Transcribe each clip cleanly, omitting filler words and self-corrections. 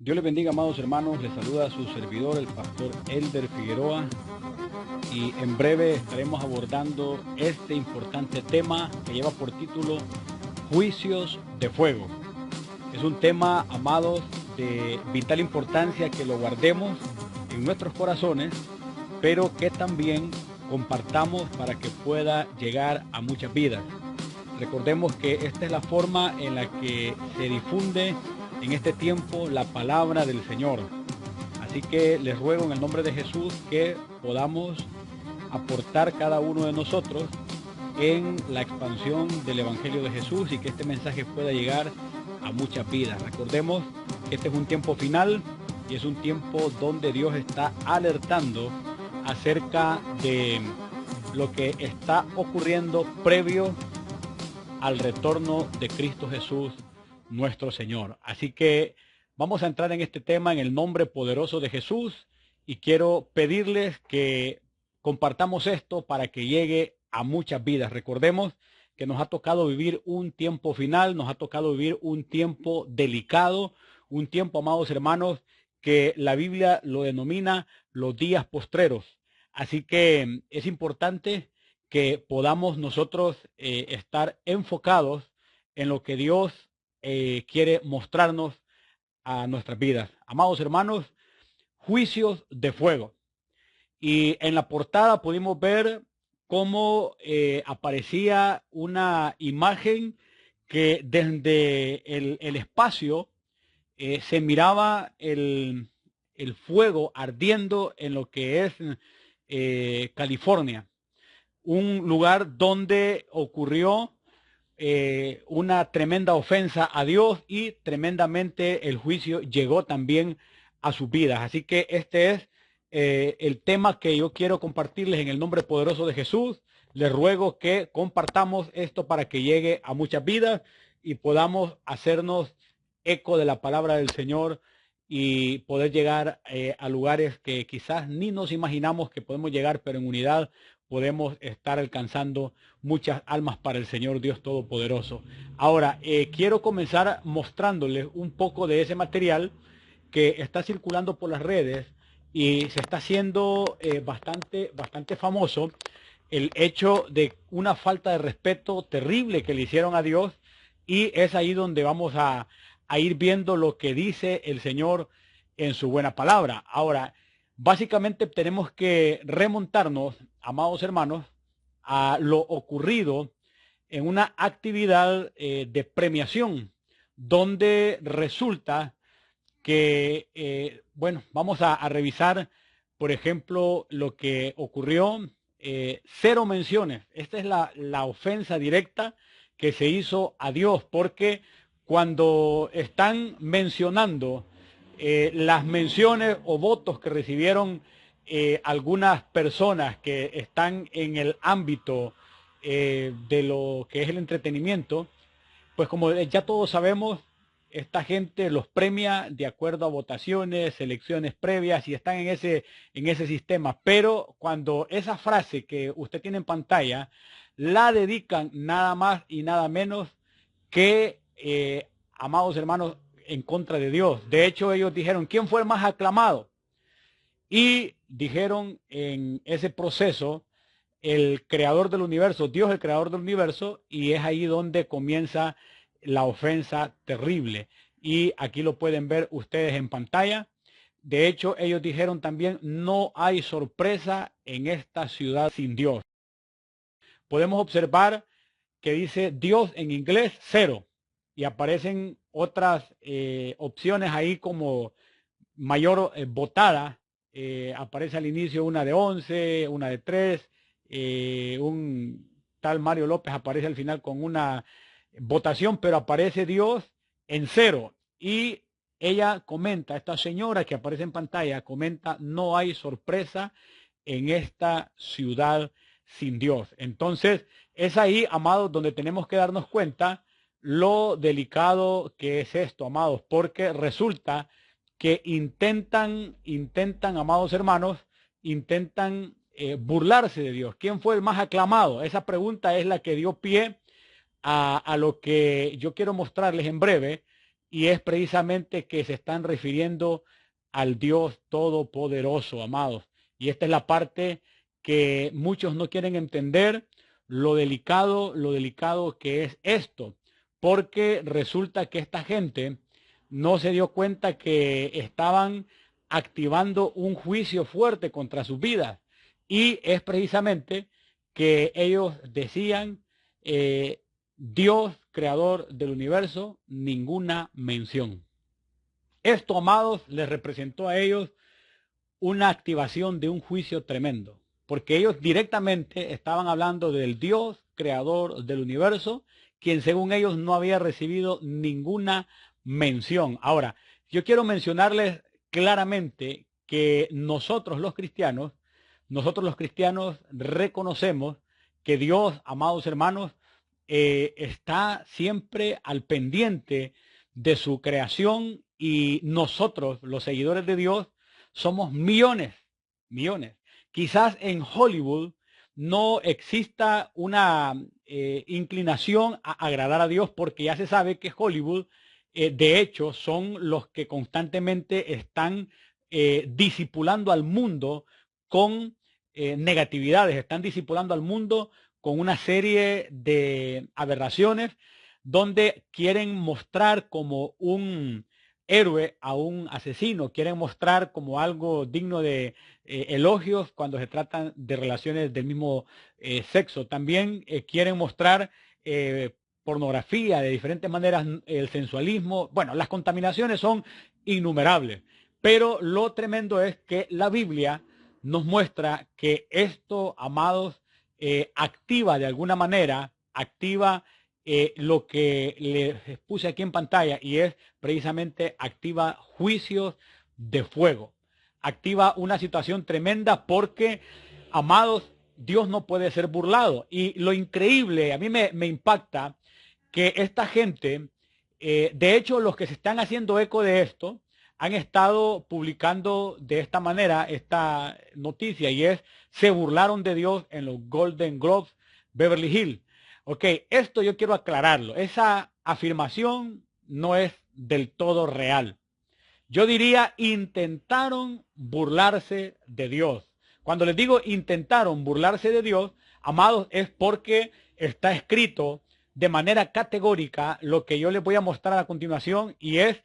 Dios les bendiga, amados hermanos. Les saluda a su servidor, el pastor Elder Figueroa. Y en breve estaremos abordando este importante tema que lleva por título Juicios de Fuego. Es un tema, amados, de vital importancia que lo guardemos en nuestros corazones, pero que también compartamos para que pueda llegar a muchas vidas. Recordemos que esta es la forma en la que se difunde en este tiempo la palabra del Señor. Así que les ruego en el nombre de Jesús que podamos aportar cada uno de nosotros en la expansión del Evangelio de Jesús y que este mensaje pueda llegar a muchas vidas. Recordemos que este es un tiempo final y es un tiempo donde Dios está alertando acerca de lo que está ocurriendo previo al retorno de Cristo Jesús, nuestro Señor. Así que vamos a entrar en este tema en el nombre poderoso de Jesús y quiero pedirles que compartamos esto para que llegue a muchas vidas. Recordemos que nos ha tocado vivir un tiempo final, nos ha tocado vivir un tiempo delicado, un tiempo, amados hermanos, que la Biblia lo denomina los días postreros. Así que es importante que podamos nosotros estar enfocados en lo que Dios quiere mostrarnos a nuestras vidas. Amados hermanos, juicios de fuego. Y en la portada pudimos ver cómo aparecía una imagen que desde el espacio se miraba el fuego ardiendo en lo que es California, un lugar donde ocurrió una tremenda ofensa a Dios y tremendamente el juicio llegó también a sus vidas. Así que este es el tema que yo quiero compartirles en el nombre poderoso de Jesús. Les ruego que compartamos esto para que llegue a muchas vidas y podamos hacernos eco de la palabra del Señor y poder llegar a lugares que quizás ni nos imaginamos que podemos llegar, pero en unidad podemos estar alcanzando muchas almas para el Señor Dios Todopoderoso. Ahora, quiero comenzar mostrándoles un poco de ese material que está circulando por las redes y se está haciendo bastante famoso el hecho de una falta de respeto terrible que le hicieron a Dios, y es ahí donde vamos a ir viendo lo que dice el Señor en su buena palabra. Ahora, básicamente tenemos que remontarnos, amados hermanos, a lo ocurrido en una actividad de premiación, donde resulta que, bueno, vamos a revisar, por ejemplo, lo que ocurrió. 0 menciones. Esta es la ofensa directa que se hizo a Dios, porque cuando están mencionando las menciones o votos que recibieron algunas personas que están en el ámbito de lo que es el entretenimiento, pues como ya todos sabemos, esta gente los premia de acuerdo a votaciones, selecciones previas y están en ese sistema. Pero cuando esa frase que usted tiene en pantalla la dedican nada más y nada menos que, amados hermanos, en contra de Dios. De hecho, ellos dijeron, ¿quién fue el más aclamado? Y dijeron en ese proceso, el creador del universo, Dios el creador del universo, y es ahí donde comienza la ofensa terrible. Y aquí lo pueden ver ustedes en pantalla. De hecho, ellos dijeron también, no hay sorpresa en esta ciudad sin Dios. Podemos observar que dice Dios en inglés 0 y aparecen otras opciones ahí como mayor votada. Aparece al inicio una de 11, una de 3, un tal Mario López aparece al final con una votación, pero aparece Dios en 0. Y ella comenta, esta señora que aparece en pantalla, comenta, no hay sorpresa en esta ciudad sin Dios. Entonces, es ahí, amados, donde tenemos que darnos cuenta lo delicado que es esto, amados, porque resulta que intentan, amados hermanos, intentan burlarse de Dios. ¿Quién fue el más aclamado? Esa pregunta es la que dio pie a lo que yo quiero mostrarles en breve, y es precisamente que se están refiriendo al Dios Todopoderoso, amados. Y esta es la parte que muchos no quieren entender, lo delicado que es esto, porque resulta que esta gente no se dio cuenta que estaban activando un juicio fuerte contra sus vidas. Y es precisamente que ellos decían, Dios, creador del universo, ninguna mención. Esto, amados, les representó a ellos una activación de un juicio tremendo, porque ellos directamente estaban hablando del Dios, creador del universo, quien según ellos no había recibido ninguna mención. Ahora, yo quiero mencionarles claramente que nosotros los cristianos reconocemos que Dios, amados hermanos, está siempre al pendiente de su creación, y nosotros, los seguidores de Dios, somos millones. Quizás en Hollywood no exista una inclinación a agradar a Dios, porque ya se sabe que Hollywood, de hecho, son los que constantemente están discipulando al mundo con negatividades, están discipulando al mundo con una serie de aberraciones donde quieren mostrar como un héroe a un asesino, quieren mostrar como algo digno de elogios cuando se tratan de relaciones del mismo sexo. También quieren mostrar pornografía de diferentes maneras, el sensualismo. Bueno, las contaminaciones son innumerables, pero lo tremendo es que la Biblia nos muestra que esto, amados, activa de alguna manera, activa lo que les puse aquí en pantalla, y es precisamente activa juicios de fuego, activa una situación tremenda, porque, amados, Dios no puede ser burlado. Y lo increíble, a mí me impacta que esta gente, de hecho, los que se están haciendo eco de esto, han estado publicando de esta manera esta noticia, y es: se burlaron de Dios en los Golden Globes Beverly Hills. Ok, esto yo quiero aclararlo. Esa afirmación no es del todo real. Yo diría, intentaron burlarse de Dios. Cuando les digo intentaron burlarse de Dios, amados, es porque está escrito de manera categórica lo que yo les voy a mostrar a continuación, y es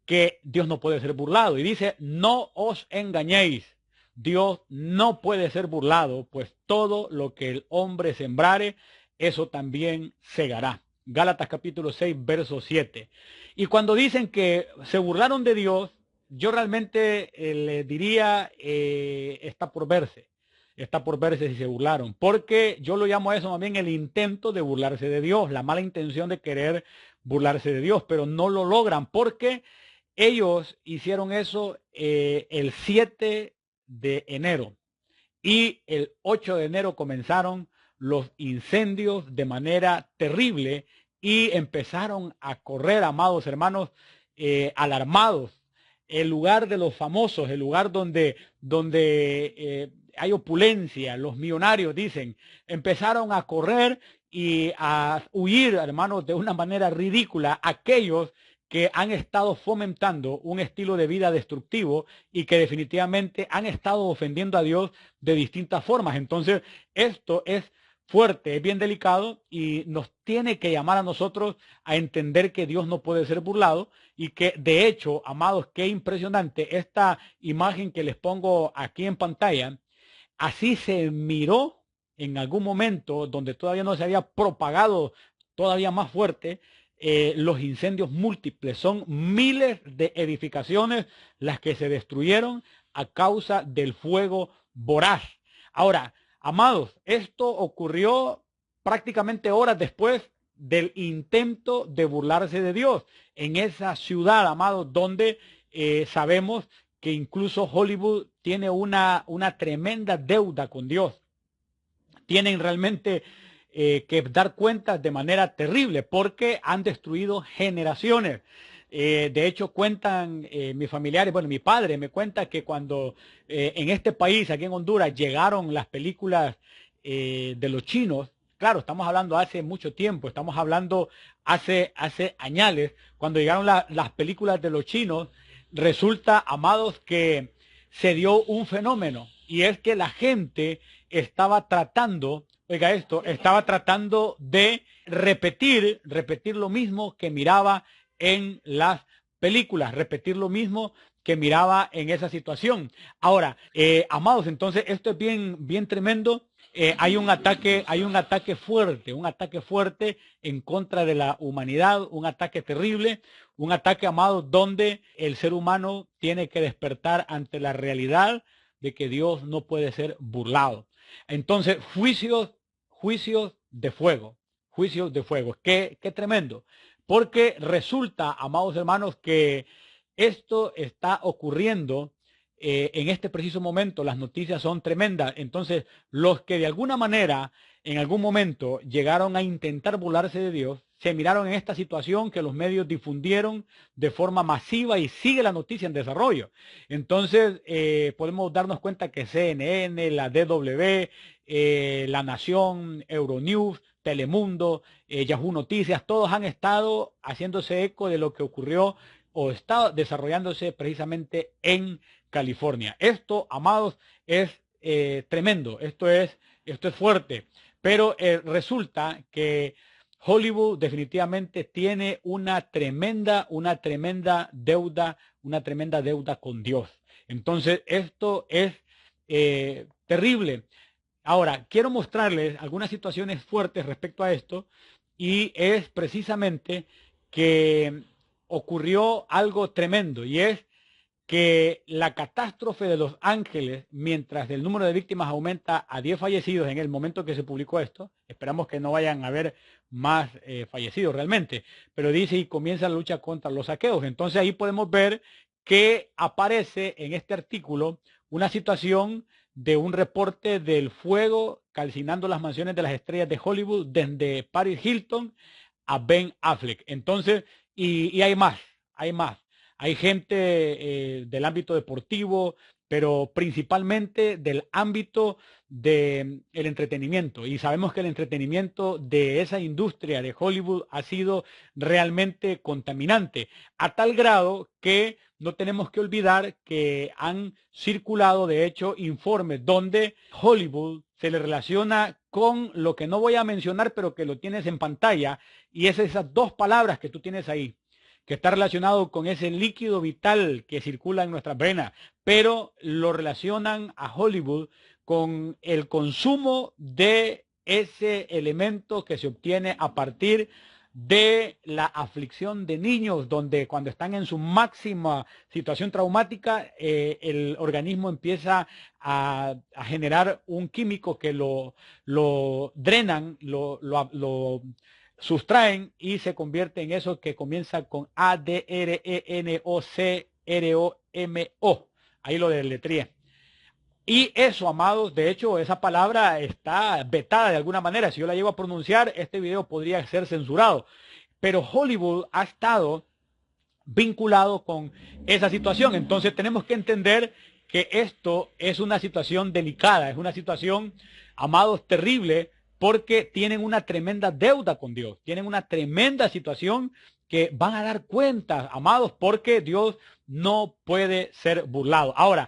que Dios no puede ser burlado. Y dice: no os engañéis, Dios no puede ser burlado, pues todo lo que el hombre sembrare, eso también segará. Gálatas capítulo 6, verso 7. Y cuando dicen que se burlaron de Dios, yo realmente les diría, está por verse si se burlaron, porque yo lo llamo a eso más bien el intento de burlarse de Dios, la mala intención de querer burlarse de Dios, pero no lo logran, porque ellos hicieron eso el 7 de enero, y el 8 de enero comenzaron los incendios de manera terrible, y empezaron a correr, amados hermanos, alarmados. El lugar de los famosos, el lugar donde hay opulencia, los millonarios, dicen, empezaron a correr y a huir, hermanos, de una manera ridícula, aquellos que han estado fomentando un estilo de vida destructivo y que definitivamente han estado ofendiendo a Dios de distintas formas. Entonces, esto es fuerte, es bien delicado, y nos tiene que llamar a nosotros a entender que Dios no puede ser burlado, y que, de hecho, amados, qué impresionante esta imagen que les pongo aquí en pantalla. Así se miró en algún momento donde todavía no se había propagado todavía más fuerte los incendios múltiples. Son miles de edificaciones las que se destruyeron a causa del fuego voraz. Ahora, amados, esto ocurrió prácticamente horas después del intento de burlarse de Dios en esa ciudad, amados, donde sabemos que incluso Hollywood tiene una tremenda deuda con Dios. Tienen realmente que dar cuentas de manera terrible, porque han destruido generaciones. De hecho, cuentan mis familiares, bueno, mi padre me cuenta que cuando en este país, aquí en Honduras, llegaron las películas de los chinos, Claro, estamos hablando hace mucho tiempo, estamos hablando hace añales, cuando llegaron las películas de los chinos. Resulta, amados, que se dio un fenómeno, y es que la gente estaba tratando, oiga esto, estaba tratando de repetir lo mismo que miraba en las películas, repetir lo mismo que miraba en esa situación. Ahora, amados, entonces esto es bien tremendo. Hay un ataque fuerte en contra de la humanidad, un ataque terrible, un ataque, amado, donde el ser humano tiene que despertar ante la realidad de que Dios no puede ser burlado. Entonces, juicios de fuego. Qué tremendo. Porque resulta, amados hermanos, que esto está ocurriendo en este preciso momento. Las noticias son tremendas. Entonces, los que de alguna manera, en algún momento, llegaron a intentar burlarse de Dios, se miraron en esta situación que los medios difundieron de forma masiva, y sigue la noticia en desarrollo. Entonces, podemos darnos cuenta que CNN, la DW, La Nación, Euronews, Telemundo, Yahoo Noticias, todos han estado haciéndose eco de lo que ocurrió o está desarrollándose precisamente en California. Esto, amados, es tremendo, esto es fuerte, pero resulta que Hollywood definitivamente tiene una tremenda deuda con Dios. Entonces, esto es terrible. Ahora, quiero mostrarles algunas situaciones fuertes respecto a esto, y es precisamente que ocurrió algo tremendo, y es que la catástrofe de Los Ángeles, mientras el número de víctimas aumenta a 10 fallecidos en el momento que se publicó esto, esperamos que no vayan a haber más fallecidos realmente, pero dice, y comienza la lucha contra los saqueos. Entonces ahí podemos ver que aparece en este artículo una situación de un reporte del fuego calcinando las mansiones de las estrellas de Hollywood, desde Paris Hilton a Ben Affleck. Entonces, y hay más. Hay gente del ámbito deportivo, pero principalmente del ámbito del entretenimiento. Y sabemos que el entretenimiento de esa industria de Hollywood ha sido realmente contaminante, a tal grado que no tenemos que olvidar que han circulado, de hecho, informes donde Hollywood se le relaciona con lo que no voy a mencionar, pero que lo tienes en pantalla, y es esas dos palabras que tú tienes ahí, que está relacionado con ese líquido vital que circula en nuestras venas, pero lo relacionan a Hollywood con el consumo de ese elemento que se obtiene a partir de la aflicción de niños, donde cuando están en su máxima situación traumática, el organismo empieza a generar un químico que lo drenan, lo sustraen, y se convierte en eso que comienza con ADRENOCROMO. Ahí lo deletreé. Y eso, amados, de hecho, esa palabra está vetada de alguna manera. Si yo la llego a pronunciar, este video podría ser censurado. Pero Hollywood ha estado vinculado con esa situación. Entonces tenemos que entender que esto es una situación delicada, es una situación, amados, terrible, porque tienen una tremenda deuda con Dios, tienen una tremenda situación que van a dar cuenta, amados, porque Dios no puede ser burlado. Ahora,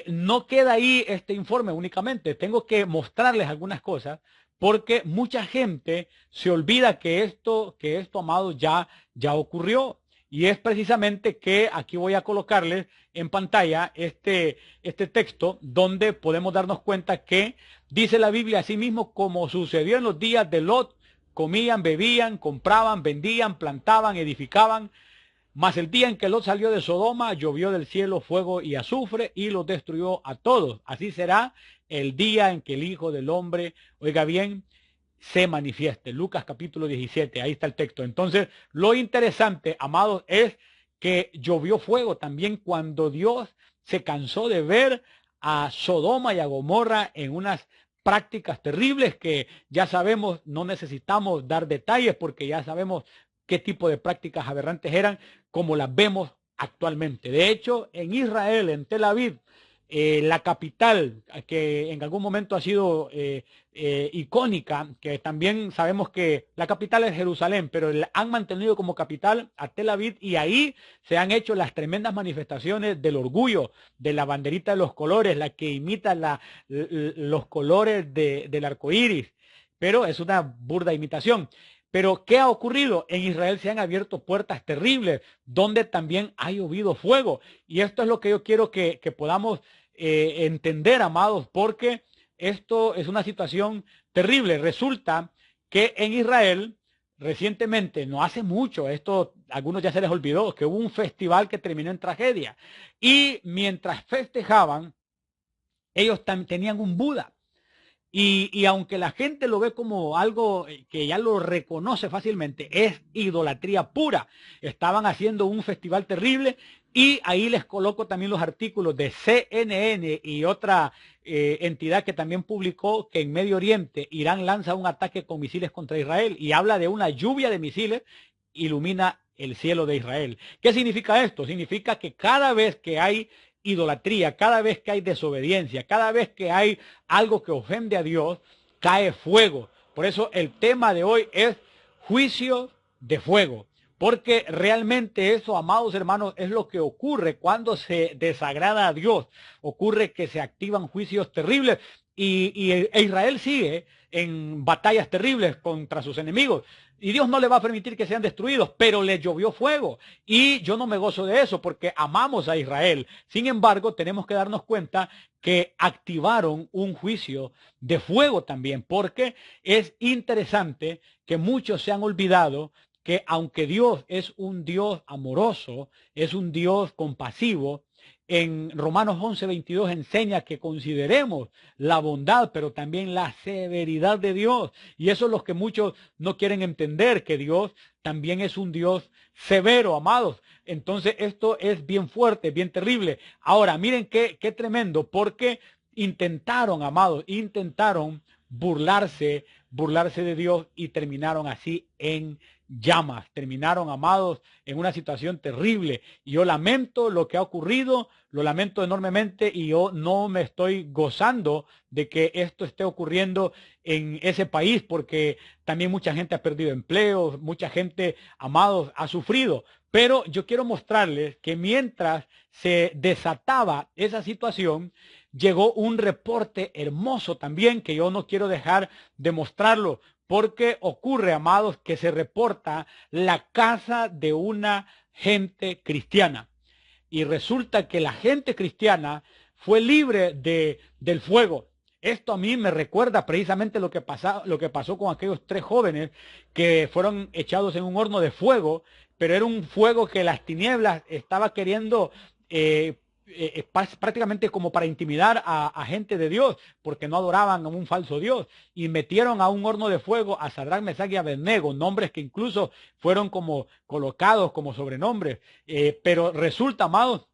no queda ahí este informe únicamente, tengo que mostrarles algunas cosas, porque mucha gente se olvida que esto, amados, ya ocurrió. Y es precisamente que aquí voy a colocarles en pantalla este texto, donde podemos darnos cuenta que dice la Biblia: así mismo como sucedió en los días de Lot, comían, bebían, compraban, vendían, plantaban, edificaban. Mas el día en que Lot salió de Sodoma, llovió del cielo fuego y azufre y los destruyó a todos. Así será el día en que el Hijo del Hombre, oiga bien, se manifieste. Lucas capítulo 17, ahí está el texto. Entonces, lo interesante, amados, es que llovió fuego también cuando Dios se cansó de ver a Sodoma y a Gomorra en unas prácticas terribles que ya sabemos, no necesitamos dar detalles porque ya sabemos qué tipo de prácticas aberrantes eran, como las vemos actualmente. De hecho, en Israel, en Tel Aviv, la capital, que en algún momento ha sido icónica, que también sabemos que la capital es Jerusalén, pero han mantenido como capital a Tel Aviv, y ahí se han hecho las tremendas manifestaciones del orgullo, de la banderita de los colores, la que imita los colores del arco iris, pero es una burda imitación. Pero ¿qué ha ocurrido? En Israel se han abierto puertas terribles, donde también ha llovido fuego. Y esto es lo que yo quiero que podamos entender, amados, porque esto es una situación terrible. Resulta que en Israel, recientemente, no hace mucho, esto a algunos ya se les olvidó, que hubo un festival que terminó en tragedia. Y mientras festejaban, ellos tenían un Buda. Y aunque la gente lo ve como algo que ya lo reconoce fácilmente, es idolatría pura. Estaban haciendo un festival terrible, y ahí les coloco también los artículos de CNN y otra entidad que también publicó que en Medio Oriente Irán lanza un ataque con misiles contra Israel, y habla de una lluvia de misiles, ilumina el cielo de Israel. ¿Qué significa esto? Significa que cada vez que hay idolatría, cada vez que hay desobediencia, cada vez que hay algo que ofende a Dios, cae fuego. Por eso el tema de hoy es juicio de fuego, porque realmente eso, amados hermanos, es lo que ocurre cuando se desagrada a Dios. Ocurre que se activan juicios terribles, y Israel sigue en batallas terribles contra sus enemigos. Y Dios no le va a permitir que sean destruidos, pero le llovió fuego. Y yo no me gozo de eso porque amamos a Israel. Sin embargo, tenemos que darnos cuenta que activaron un juicio de fuego también, porque es interesante que muchos se han olvidado que aunque Dios es un Dios amoroso, es un Dios compasivo, en Romanos 11:22 enseña que consideremos la bondad, pero también la severidad de Dios. Y eso es lo que muchos no quieren entender, que Dios también es un Dios severo, amados. Entonces esto es bien fuerte, bien terrible. Ahora, miren qué tremendo, porque intentaron, amados, intentaron burlarse de Dios, y terminaron así en llamas. Terminaron, amados, en una situación terrible. Y yo lamento lo que ha ocurrido, lo lamento enormemente, y yo no me estoy gozando de que esto esté ocurriendo en ese país, porque también mucha gente ha perdido empleos, mucha gente, amados, ha sufrido. Pero yo quiero mostrarles que mientras se desataba esa situación, llegó un reporte hermoso también, que yo no quiero dejar de mostrarlo, porque ocurre, amados, que se reporta la casa de una gente cristiana. Y resulta que la gente cristiana fue libre del fuego. Esto a mí me recuerda precisamente lo que pasó con aquellos 3 jóvenes que fueron echados en un horno de fuego, pero era un fuego que las tinieblas estaba queriendo prácticamente como para intimidar a gente de Dios, porque no adoraban a un falso Dios, y metieron a un horno de fuego a Sadrach, Mesach y Abednego, nombres que incluso fueron como colocados como sobrenombres, pero resulta, amados,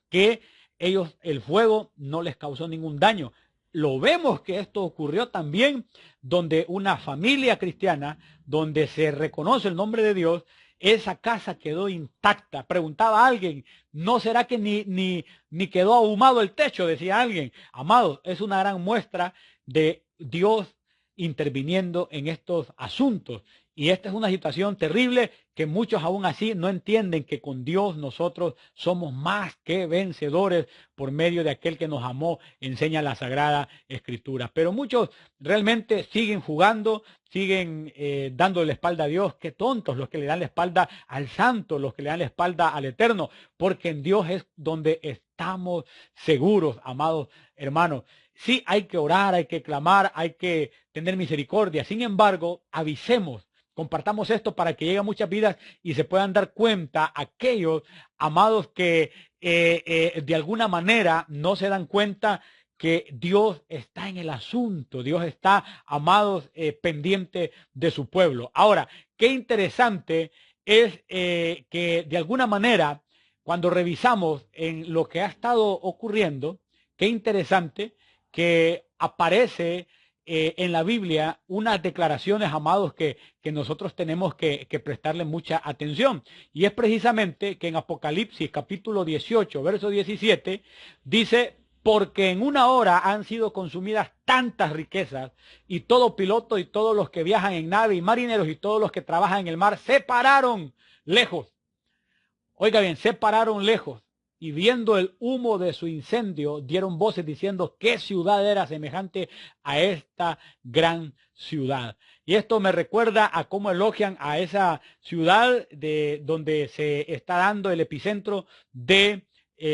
que ellos, el fuego no les causó ningún daño. Lo vemos que esto ocurrió también donde una familia cristiana, donde se reconoce el nombre de Dios, esa casa quedó intacta. Preguntaba a alguien, ¿no será que ni quedó ahumado el techo? Decía alguien. Amados, es una gran muestra de Dios interviniendo en estos asuntos. Y esta es una situación terrible que muchos aún así no entienden, que con Dios nosotros somos más que vencedores por medio de aquel que nos amó, enseña la Sagrada Escritura. Pero muchos realmente siguen jugando, siguen dando la espalda a Dios. Qué tontos los que le dan la espalda al Santo, los que le dan la espalda al Eterno, porque en Dios es donde estamos seguros, amados hermanos. Sí, hay que orar, hay que clamar, hay que tener misericordia. Sin embargo, avisemos, compartamos esto para que lleguen muchas vidas y se puedan dar cuenta aquellos, amados, que de alguna manera no se dan cuenta que Dios está en el asunto. Dios está, amados, pendiente de su pueblo. Ahora, qué interesante es que de alguna manera, cuando revisamos en lo que ha estado ocurriendo, qué interesante que aparece en la Biblia unas declaraciones, amados, que nosotros tenemos que prestarle mucha atención. Y es precisamente que en Apocalipsis capítulo 18, verso 17, dice: porque en una hora han sido consumidas tantas riquezas, y todo piloto y todos los que viajan en nave y marineros y todos los que trabajan en el mar se pararon lejos. Oiga bien, se pararon lejos, y viendo el humo de su incendio, dieron voces diciendo: ¿qué ciudad era semejante a esta gran ciudad? Y esto me recuerda a cómo elogian a esa ciudad de donde se está dando el epicentro de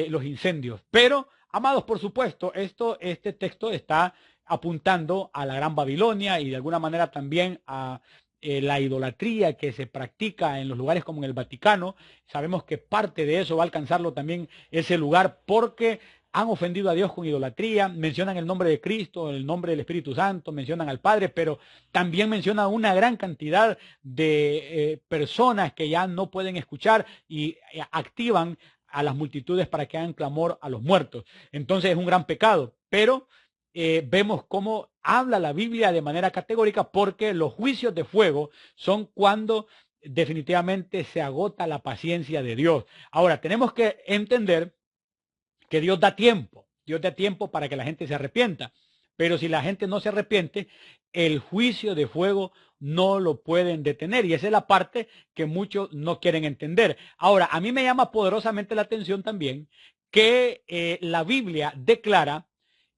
los incendios. Pero, amados, por supuesto, este texto está apuntando a la Gran Babilonia y de alguna manera también a la idolatría que se practica en los lugares como en el Vaticano. Sabemos que parte de eso va a alcanzarlo también ese lugar, porque han ofendido a Dios con idolatría. Mencionan el nombre de Cristo, el nombre del Espíritu Santo, mencionan al Padre, pero también mencionan una gran cantidad de personas que ya no pueden escuchar y activan a las multitudes para que hagan clamor a los muertos. Entonces es un gran pecado, pero vemos cómo habla la Biblia de manera categórica, porque los juicios de fuego son cuando definitivamente se agota la paciencia de Dios. Ahora, tenemos que entender que Dios da tiempo para que la gente se arrepienta, pero si la gente no se arrepiente, el juicio de fuego no lo pueden detener, y esa es la parte que muchos no quieren entender. Ahora, a mí me llama poderosamente la atención también que la Biblia declara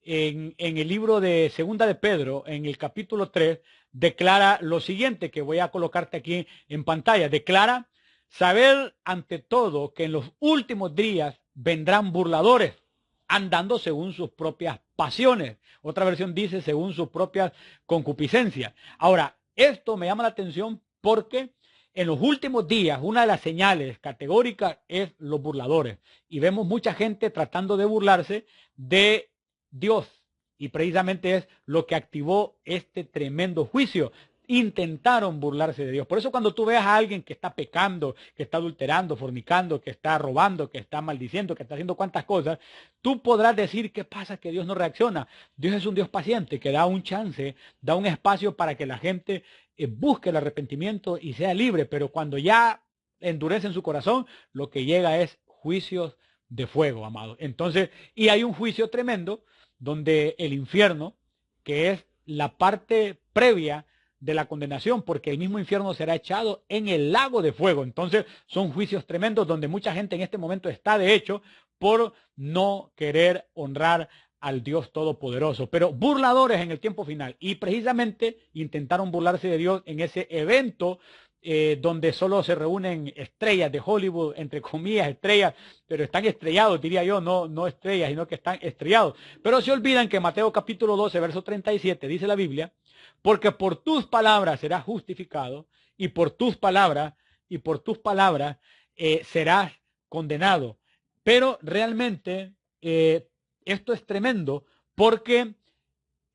en el libro de Segunda de Pedro, en el capítulo 3, declara lo siguiente, que voy a colocarte aquí en pantalla. Declara: saber ante todo que en los últimos días vendrán burladores, andando según sus propias pasiones. Otra versión dice: según sus propias concupiscencias. Ahora, esto me llama la atención porque en los últimos días una de las señales categóricas es los burladores. Y vemos mucha gente tratando de burlarse de Dios, y precisamente es lo que activó este tremendo juicio. Intentaron burlarse de Dios. Por eso cuando tú veas a alguien que está pecando, que está adulterando, fornicando, que está robando, que está maldiciendo, que está haciendo cuantas cosas, tú podrás decir: ¿qué pasa que Dios no reacciona? Dios es un Dios paciente que da un chance, da un espacio para que la gente busque el arrepentimiento y sea libre. Pero cuando ya endurece en su corazón, lo que llega es juicios de fuego, amado. Entonces, y hay un juicio tremendo donde el infierno, que es la parte previa de la condenación, porque el mismo infierno será echado en el lago de fuego. Entonces son juicios tremendos donde mucha gente en este momento está, de hecho, por no querer honrar al Dios Todopoderoso, pero burladores en el tiempo final. Y precisamente intentaron burlarse de Dios en ese evento donde solo se reúnen estrellas de Hollywood, entre comillas estrellas, pero están estrellados, diría yo, no estrellas, sino que están estrellados. Pero se olvidan que Mateo capítulo 12, verso 37, dice la Biblia: porque por tus palabras serás justificado, y por tus palabras serás condenado. Pero realmente esto es tremendo, porque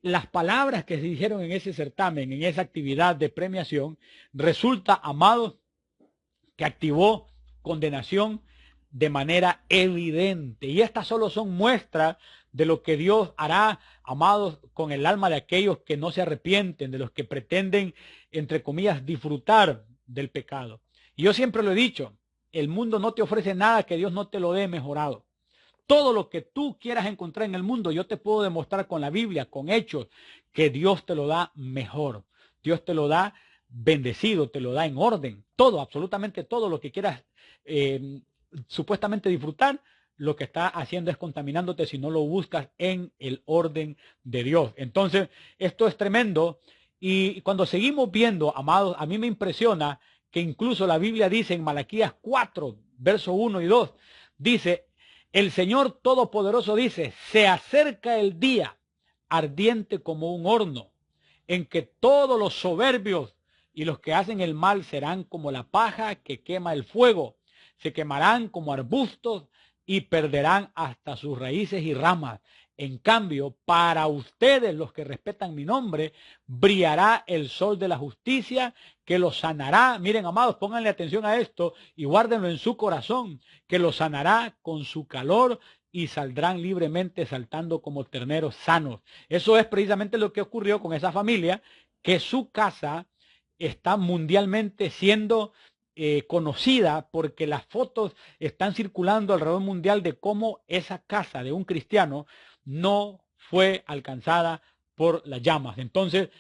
las palabras que se dijeron en ese certamen, en esa actividad de premiación, resulta, amados, que activó condenación de manera evidente. Y estas solo son muestras de lo que Dios hará, amados, con el alma de aquellos que no se arrepienten, de los que pretenden, entre comillas, disfrutar del pecado. Y yo siempre lo he dicho: el mundo no te ofrece nada que Dios no te lo dé mejorado. Todo lo que tú quieras encontrar en el mundo, yo te puedo demostrar con la Biblia, con hechos, que Dios te lo da mejor. Dios te lo da bendecido, te lo da en orden. Todo, absolutamente todo lo que quieras supuestamente disfrutar, lo que está haciendo es contaminándote si no lo buscas en el orden de Dios. Entonces, esto es tremendo. Y cuando seguimos viendo, amados, a mí me impresiona que incluso la Biblia dice en Malaquías 4, verso 1 y 2, dice: el Señor Todopoderoso dice: se acerca el día ardiente como un horno, en que todos los soberbios y los que hacen el mal serán como la paja que quema el fuego, se quemarán como arbustos y perderán hasta sus raíces y ramas. En cambio, para ustedes, los que respetan mi nombre, brillará el sol de la justicia que los sanará. Miren, amados, pónganle atención a esto y guárdenlo en su corazón, que los sanará con su calor y saldrán libremente saltando como terneros sanos. Eso es precisamente lo que ocurrió con esa familia, que su casa está mundialmente siendo conocida porque las fotos están circulando alrededor mundial de cómo esa casa de un cristiano no fue alcanzada por las llamas. Entonces,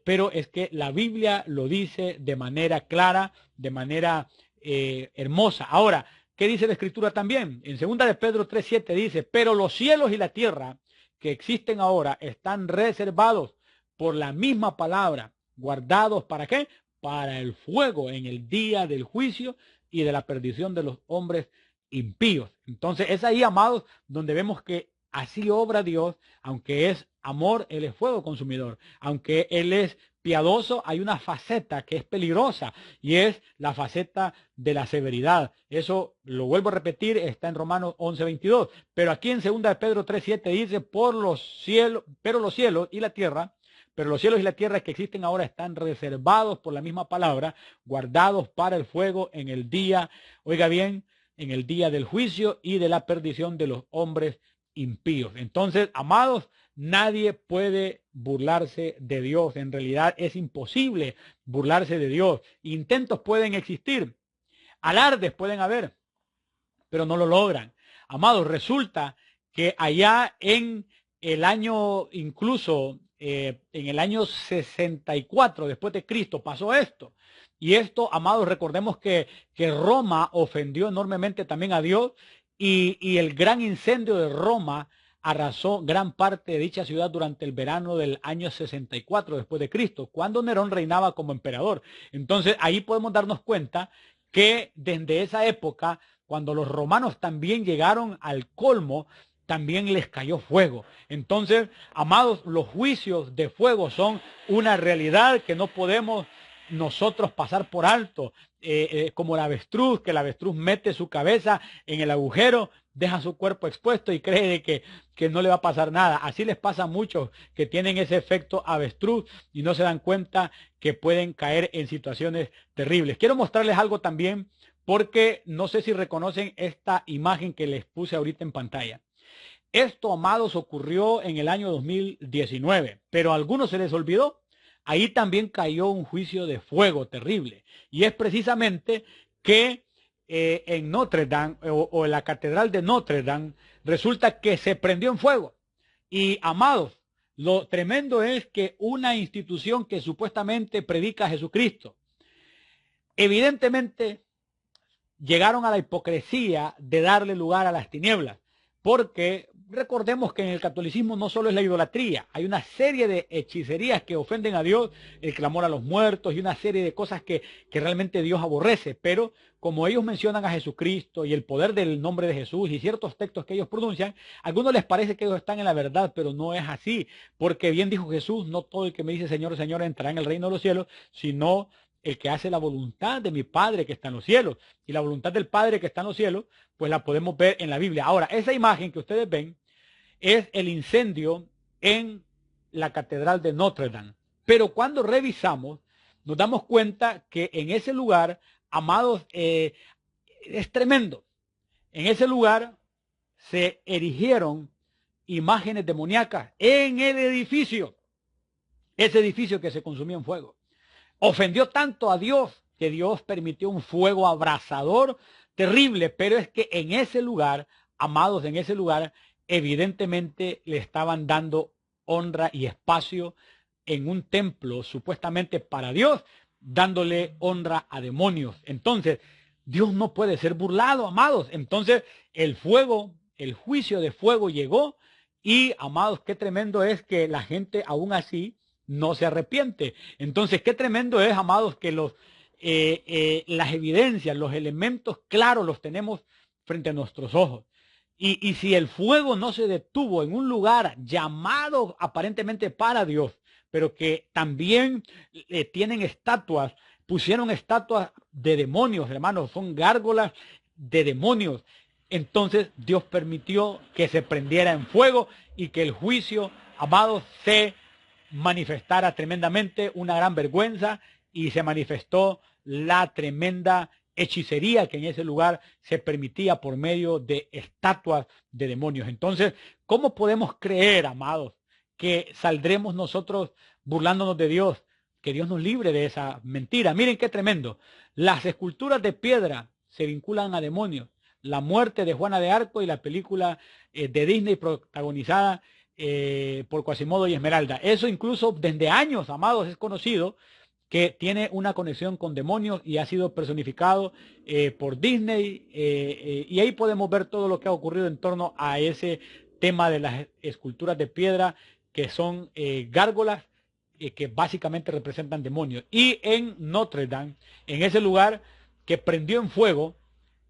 pero es que la Biblia lo dice de manera clara, de manera hermosa. Ahora, ¿qué dice la Escritura también? En 2 de Pedro 3:7 dice, pero los cielos y la tierra que existen ahora están reservados por la misma palabra, guardados ¿para qué? Para el fuego en el día del juicio y de la perdición de los hombres impíos. Entonces es ahí, amados, donde vemos que así obra Dios. Aunque es amor, Él es fuego consumidor. Aunque Él es piadoso, hay una faceta que es peligrosa y es la faceta de la severidad. Eso, lo vuelvo a repetir, está en Romanos 11:22. Pero aquí en 2 de Pedro 3:7 dice, pero los cielos y la tierra que existen ahora están reservados por la misma palabra, guardados para el fuego en el día, oiga bien, en el día del juicio y de la perdición de los hombres impíos. Entonces, amados, nadie puede burlarse de Dios. En realidad es imposible burlarse de Dios. Intentos pueden existir, alardes pueden haber, pero no lo logran. Amados, resulta que allá en el año, incluso en el año 64 después de Cristo pasó esto. Y esto, amados, recordemos que Roma ofendió enormemente también a Dios y el gran incendio de Roma arrasó gran parte de dicha ciudad durante el verano del año 64 después de Cristo, cuando Nerón reinaba como emperador. Entonces ahí podemos darnos cuenta que desde esa época, cuando los romanos también llegaron al colmo, también les cayó fuego. Entonces, amados, los juicios de fuego son una realidad que no podemos nosotros pasar por alto, como el avestruz, que el avestruz mete su cabeza en el agujero, deja su cuerpo expuesto y cree que no le va a pasar nada. Así les pasa a muchos que tienen ese efecto avestruz y no se dan cuenta que pueden caer en situaciones terribles. Quiero mostrarles algo también, porque no sé si reconocen esta imagen que les puse ahorita en pantalla. Esto, amados, ocurrió en el año 2019, pero a algunos se les olvidó. Ahí también cayó un juicio de fuego terrible. Y es precisamente que en Notre Dame o en la Catedral de Notre Dame resulta que se prendió en fuego. Y, amados, lo tremendo es que una institución que supuestamente predica a Jesucristo, evidentemente llegaron a la hipocresía de darle lugar a las tinieblas, porque recordemos que en el catolicismo no solo es la idolatría, hay una serie de hechicerías que ofenden a Dios, el clamor a los muertos y una serie de cosas que realmente Dios aborrece, pero como ellos mencionan a Jesucristo y el poder del nombre de Jesús y ciertos textos que ellos pronuncian, a algunos les parece que ellos están en la verdad, pero no es así, porque bien dijo Jesús, no todo el que me dice Señor, Señor entrará en el reino de los cielos, sino el que hace la voluntad de mi Padre que está en los cielos. Y la voluntad del Padre que está en los cielos, pues la podemos ver en la Biblia. Ahora, esa imagen que ustedes ven es el incendio en la Catedral de Notre Dame. Pero cuando revisamos, nos damos cuenta que en ese lugar, amados, es tremendo. En ese lugar se erigieron imágenes demoníacas en el edificio. Ese edificio que se consumió en fuego. Ofendió tanto a Dios que Dios permitió un fuego abrasador terrible, pero es que en ese lugar, amados, en ese lugar, evidentemente le estaban dando honra y espacio en un templo supuestamente para Dios, dándole honra a demonios. Entonces, Dios no puede ser burlado, amados. Entonces, el fuego, el juicio de fuego llegó y, amados, qué tremendo es que la gente aún así no se arrepiente. Entonces, qué tremendo es, amados, que las evidencias, los elementos claros los tenemos frente a nuestros ojos. Y si el fuego no se detuvo en un lugar llamado aparentemente para Dios, pero que también tienen estatuas, pusieron estatuas de demonios, hermanos, son gárgolas de demonios. entonces Dios permitió que se prendiera en fuego y que el juicio, amados, se manifestara tremendamente, una gran vergüenza, y se manifestó la tremenda hechicería que en ese lugar se permitía por medio de estatuas de demonios. Entonces, ¿cómo podemos creer, amados, que saldremos nosotros burlándonos de Dios? Que Dios nos libre de esa mentira. Miren qué tremendo. Las esculturas de piedra se vinculan a demonios. La muerte de Juana de Arco y la película de Disney protagonizada por Quasimodo y Esmeralda. Eso incluso desde años, amados, es conocido que tiene una conexión con demonios y ha sido personificado por Disney, y ahí podemos ver todo lo que ha ocurrido en torno a ese tema de las esculturas de piedra que son gárgolas que básicamente representan demonios. Y en Notre Dame, en ese lugar que prendió en fuego,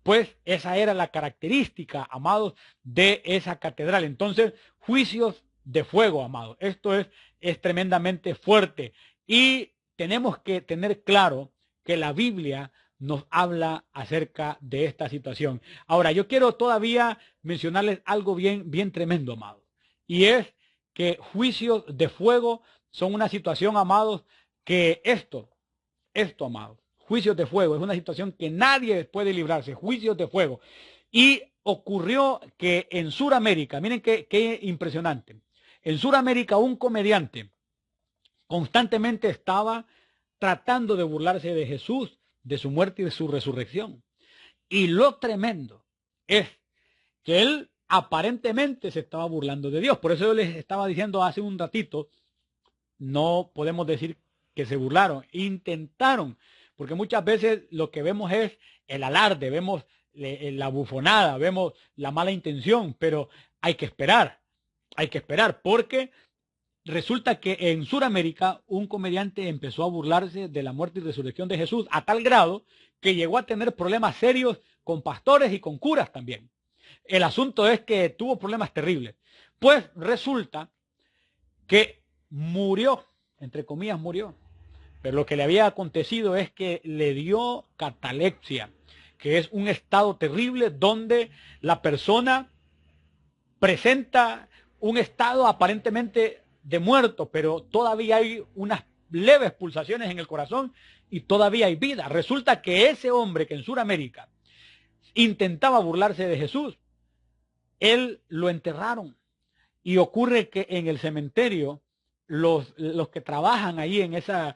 pues esa era la característica, amados, de esa catedral. Entonces, juicios de fuego, amados. Esto es tremendamente fuerte. Y tenemos que tener claro que la Biblia nos habla acerca de esta situación. Ahora, yo quiero todavía mencionarles algo bien tremendo, amados. Y es que juicios de fuego son una situación, amados, que esto, amados, juicios de fuego, es una situación que nadie puede librarse, juicios de fuego. Y ocurrió que en Sudamérica, miren qué impresionante, en Sudamérica un comediante constantemente estaba tratando de burlarse de Jesús, de su muerte y de su resurrección. Y lo tremendo es que él aparentemente se estaba burlando de Dios. Por eso yo les estaba diciendo hace un ratito, no podemos decir que se burlaron, intentaron, porque muchas veces lo que vemos es el alarde, vemos la bufonada, vemos la mala intención, pero hay que esperar, porque resulta que en Sudamérica un comediante empezó a burlarse de la muerte y resurrección de Jesús a tal grado que llegó a tener problemas serios con pastores y con curas también. El asunto es que tuvo problemas terribles. Pues resulta que murió, entre comillas murió, pero lo que le había acontecido es que le dio catalepsia, que es un estado terrible donde la persona presenta un estado aparentemente de muerto, pero todavía hay unas leves pulsaciones en el corazón y todavía hay vida. Resulta que ese hombre que en Sudamérica intentaba burlarse de Jesús, él lo enterraron. Y ocurre que en el cementerio, los que trabajan ahí en esa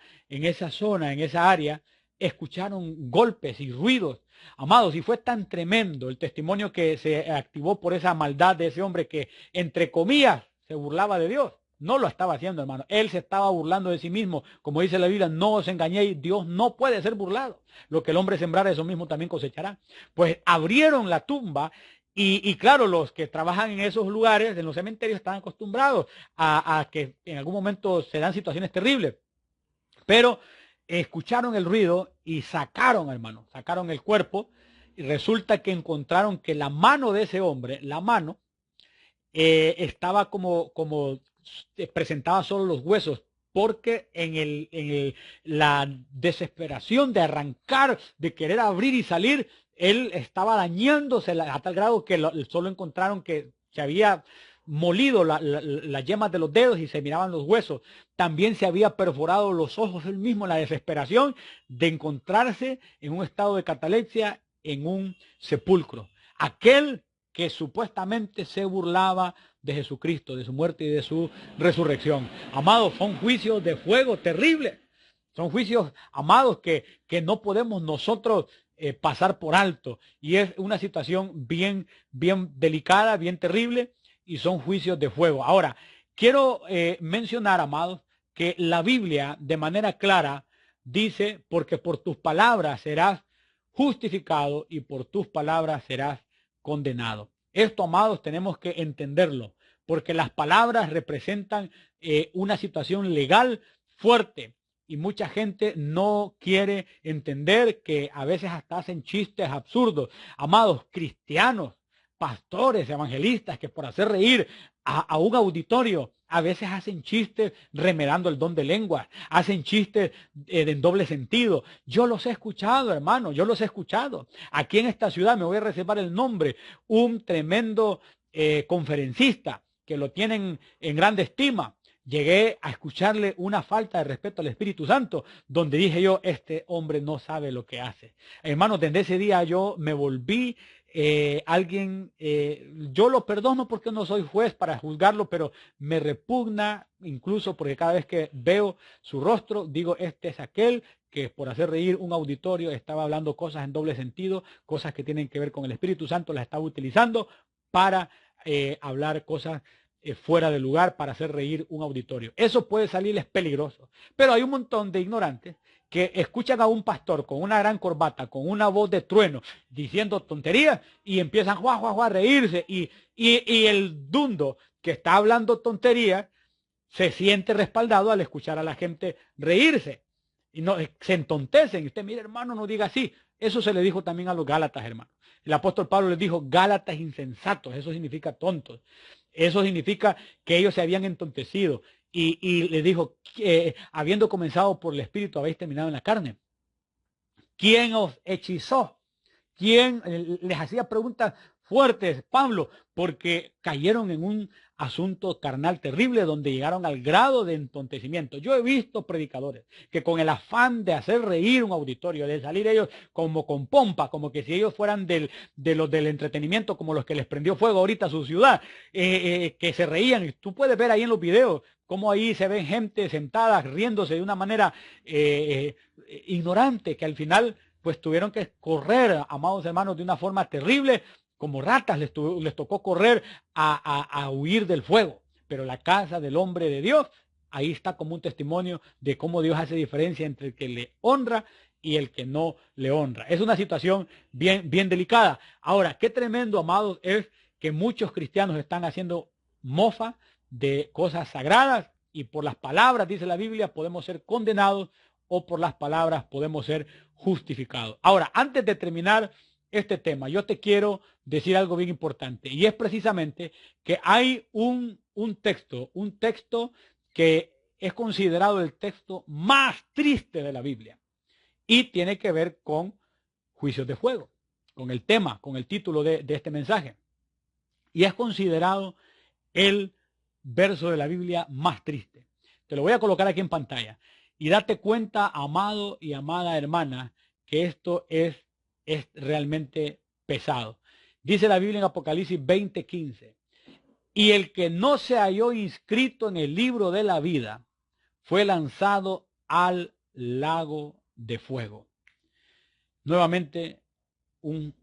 zona, en esa área, escucharon golpes y ruidos. Amados, y fue tan tremendo el testimonio que se activó por esa maldad de ese hombre que, entre comillas, se burlaba de Dios. No lo estaba haciendo, hermano. Él se estaba burlando de sí mismo. Como dice la Biblia, no os engañéis, Dios no puede ser burlado. Lo que el hombre sembrara, eso mismo también cosechará. Pues abrieron la tumba y claro, los que trabajan en esos lugares, en los cementerios, están acostumbrados a que en algún momento se dan situaciones terribles. Pero escucharon el ruido y sacaron, hermano, sacaron el cuerpo y resulta que encontraron que la mano de ese hombre, la mano, estaba como presentaba solo los huesos, porque en la desesperación de arrancar, de querer abrir y salir, él estaba dañándose a tal grado que solo encontraron que se había molido las yemas de los dedos y se miraban los huesos. También se había perforado los ojos él mismo en la desesperación de encontrarse en un estado de catalepsia en un sepulcro. Aquel que supuestamente se burlaba de Jesucristo, de su muerte y de su resurrección. Amados, son juicios de fuego terribles. Son juicios, amados, que no podemos nosotros pasar por alto. Y es una situación bien delicada, bien terrible, y son juicios de fuego. Ahora, quiero mencionar, amados, que la Biblia de manera clara dice, porque por tus palabras serás justificado y por tus palabras serás condenado. Esto, amados, tenemos que entenderlo, porque las palabras representan una situación legal fuerte y mucha gente no quiere entender que a veces hasta hacen chistes absurdos. Amados, cristianos, pastores, evangelistas, que por hacer reír a un auditorio, a veces hacen chistes remedando el don de lengua, hacen chistes en doble sentido. Yo los he escuchado, hermano, yo los he escuchado. Aquí en esta ciudad, me voy a reservar el nombre, un tremendo conferencista que lo tienen en grande estima. Llegué a escucharle una falta de respeto al Espíritu Santo, donde dije yo, este hombre no sabe lo que hace. Hermano, desde ese día yo me volví yo lo perdono porque no soy juez para juzgarlo, pero me repugna incluso porque cada vez que veo su rostro, digo, este es aquel que por hacer reír un auditorio estaba hablando cosas en doble sentido, cosas que tienen que ver con el Espíritu Santo, las estaba utilizando para hablar cosas fuera de lugar, para hacer reír un auditorio. Eso puede salirles peligroso, pero hay un montón de ignorantes que escuchan a un pastor con una gran corbata, con una voz de trueno, diciendo tonterías y empiezan a reírse y el dundo que está hablando tonterías se siente respaldado al escuchar a la gente reírse y no se entontecen. Y usted, mire, hermano, no diga así. Eso se le dijo también a los Gálatas, hermano. El apóstol Pablo les dijo, Gálatas insensatos. Eso significa tontos. Eso significa que ellos se habían entontecido. Y le dijo, habiendo comenzado por el Espíritu, habéis terminado en la carne. ¿Quién os hechizó? ¿Quién les hacía preguntas fuertes, Pablo? Porque cayeron en un asunto carnal terrible donde llegaron al grado de entontecimiento. Yo he visto predicadores que con el afán de hacer reír un auditorio, de salir ellos como con pompa, como que si ellos fueran de los del entretenimiento, como los que les prendió fuego ahorita a su ciudad, que se reían. Y tú puedes ver ahí en los videos cómo ahí se ven gente sentada riéndose de una manera ignorante, que al final pues tuvieron que correr, amados hermanos, de una forma terrible. Como ratas les tocó correr a huir del fuego. Pero la casa del hombre de Dios, ahí está como un testimonio de cómo Dios hace diferencia entre el que le honra y el que no le honra. Es una situación bien delicada. Ahora, qué tremendo, amados, es que muchos cristianos están haciendo mofa de cosas sagradas y por las palabras, dice la Biblia, podemos ser condenados o por las palabras podemos ser justificados. Ahora, antes de terminar este tema, yo te quiero decir algo bien importante, y es precisamente que hay un texto que es considerado el texto más triste de la Biblia y tiene que ver con juicios de fuego, con el tema, con el título de este mensaje, y es considerado el verso de la Biblia más triste. Te lo voy a colocar aquí en pantalla y date cuenta, amado y amada hermana, que esto es realmente pesado. Dice la Biblia en Apocalipsis 20:15, y el que no se halló inscrito en el libro de la vida fue lanzado al lago de fuego. Nuevamente un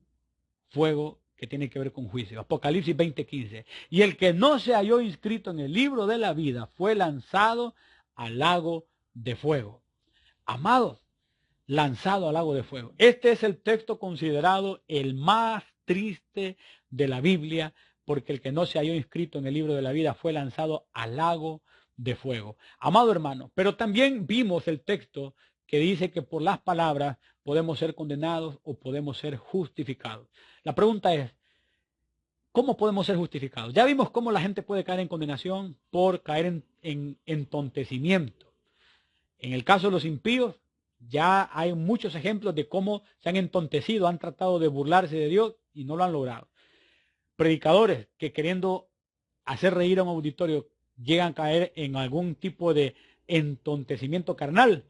fuego que tiene que ver con juicio. Apocalipsis 20:15, y el que no se halló inscrito en el libro de la vida fue lanzado al lago de fuego. Amados, lanzado al lago de fuego. Este es el texto considerado el más triste de la Biblia, porque el que no se halló inscrito en el libro de la vida fue lanzado al lago de fuego. Amado hermano, pero también vimos el texto que dice que por las palabras podemos ser condenados o podemos ser justificados. La pregunta es, ¿cómo podemos ser justificados? Ya vimos cómo la gente puede caer en condenación por caer en entontecimiento. En el caso de los impíos, ya hay muchos ejemplos de cómo se han entontecido, han tratado de burlarse de Dios y no lo han logrado. Predicadores que queriendo hacer reír a un auditorio llegan a caer en algún tipo de entontecimiento carnal.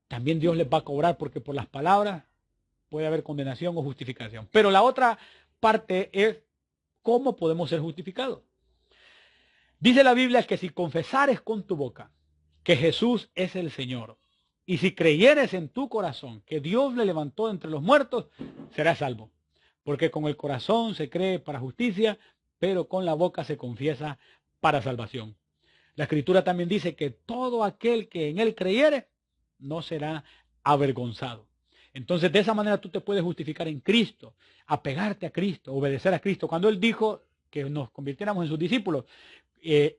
También Dios les va a cobrar porque por las palabras puede haber condenación o justificación. Pero la otra parte es cómo podemos ser justificados. Dice la Biblia que si confesares con tu boca que Jesús es el Señor, y si creyeres en tu corazón que Dios le levantó entre los muertos, serás salvo. Porque con el corazón se cree para justicia, pero con la boca se confiesa para salvación. La Escritura también dice que todo aquel que en él creyere no será avergonzado. Entonces, de esa manera tú te puedes justificar en Cristo, apegarte a Cristo, obedecer a Cristo. Cuando Él dijo que nos convirtiéramos en sus discípulos,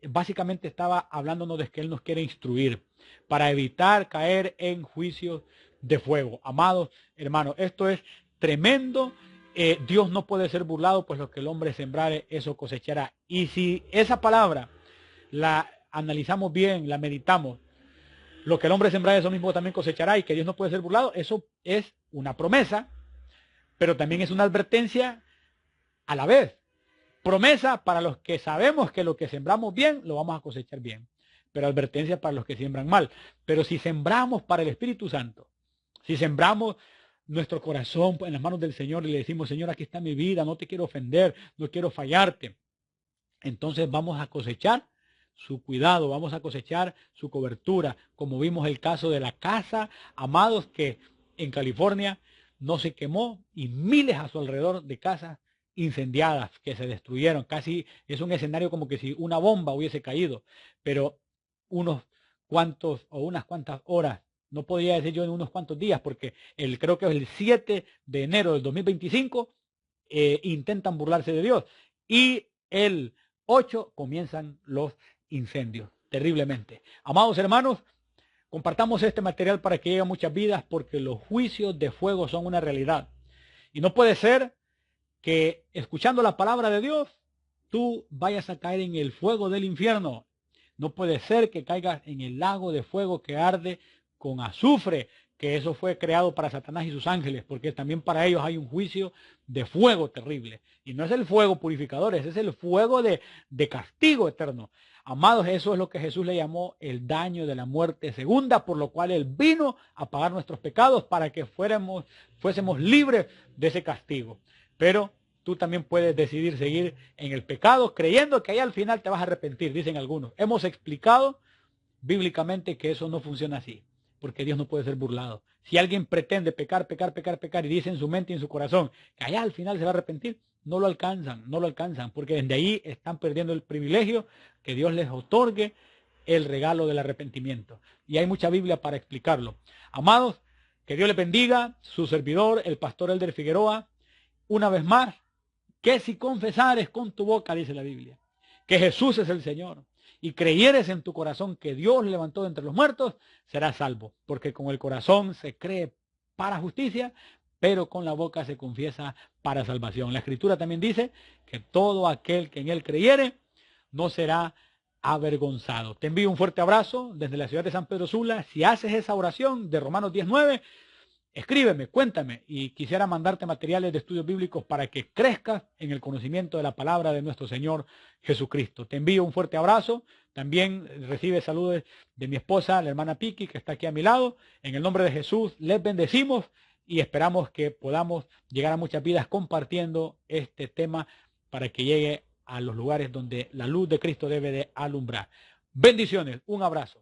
básicamente estaba hablándonos de que Él nos quiere instruir para evitar caer en juicios de fuego. Amados hermanos, esto es tremendo Dios no puede ser burlado, pues lo que el hombre sembrare, eso cosechará. Y si esa palabra la analizamos bien, la meditamos, lo que el hombre sembrare, eso mismo también cosechará, y que Dios no puede ser burlado, eso es una promesa, pero también es una advertencia a la vez. Promesa para los que sabemos que lo que sembramos bien, lo vamos a cosechar bien. Pero advertencia para los que siembran mal. Pero si sembramos para el Espíritu Santo, si sembramos nuestro corazón en las manos del Señor y le decimos, Señor, aquí está mi vida, no te quiero ofender, no quiero fallarte, entonces vamos a cosechar su cuidado, vamos a cosechar su cobertura, como vimos el caso de la casa, amados, que en California no se quemó, y miles a su alrededor de casas incendiadas que se destruyeron. Casi es un escenario como que si una bomba hubiese caído, pero unos cuantos o unas cuantas horas, no podría decir yo en unos cuantos días, porque creo que es el 7 de enero del 2025, intentan burlarse de Dios, y el 8 comienzan los incendios, terriblemente. Amados hermanos, compartamos este material para que llegue a muchas vidas, porque los juicios de fuego son una realidad. Y no puede ser que escuchando la palabra de Dios, tú vayas a caer en el fuego del infierno. No puede ser que caigas en el lago de fuego que arde con azufre, que eso fue creado para Satanás y sus ángeles, porque también para ellos hay un juicio de fuego terrible. Y no es el fuego purificador, ese es el fuego de castigo eterno. Amados, eso es lo que Jesús le llamó el daño de la muerte segunda, por lo cual Él vino a pagar nuestros pecados para que fuésemos libres de ese castigo. Pero tú también puedes decidir seguir en el pecado, creyendo que ahí al final te vas a arrepentir, dicen algunos. Hemos explicado bíblicamente que eso no funciona así, porque Dios no puede ser burlado. Si alguien pretende pecar, y dice en su mente y en su corazón que allá al final se va a arrepentir, no lo alcanzan, porque desde ahí están perdiendo el privilegio que Dios les otorgue el regalo del arrepentimiento. Y hay mucha Biblia para explicarlo. Amados, que Dios les bendiga, su servidor, el pastor Elder Figueroa, una vez más, que si confesares con tu boca, dice la Biblia, que Jesús es el Señor, y creyeres en tu corazón que Dios levantó de entre los muertos, serás salvo. Porque con el corazón se cree para justicia, pero con la boca se confiesa para salvación. La Escritura también dice que todo aquel que en Él creyere no será avergonzado. Te envío un fuerte abrazo desde la ciudad de San Pedro Sula. Si haces esa oración de Romanos 10:9, escríbeme, cuéntame, y quisiera mandarte materiales de estudios bíblicos para que crezcas en el conocimiento de la palabra de nuestro Señor Jesucristo. Te envío un fuerte abrazo. También recibe saludos de mi esposa, la hermana Piki, que está aquí a mi lado. En el nombre de Jesús les bendecimos y esperamos que podamos llegar a muchas vidas compartiendo este tema para que llegue a los lugares donde la luz de Cristo debe de alumbrar. Bendiciones, un abrazo.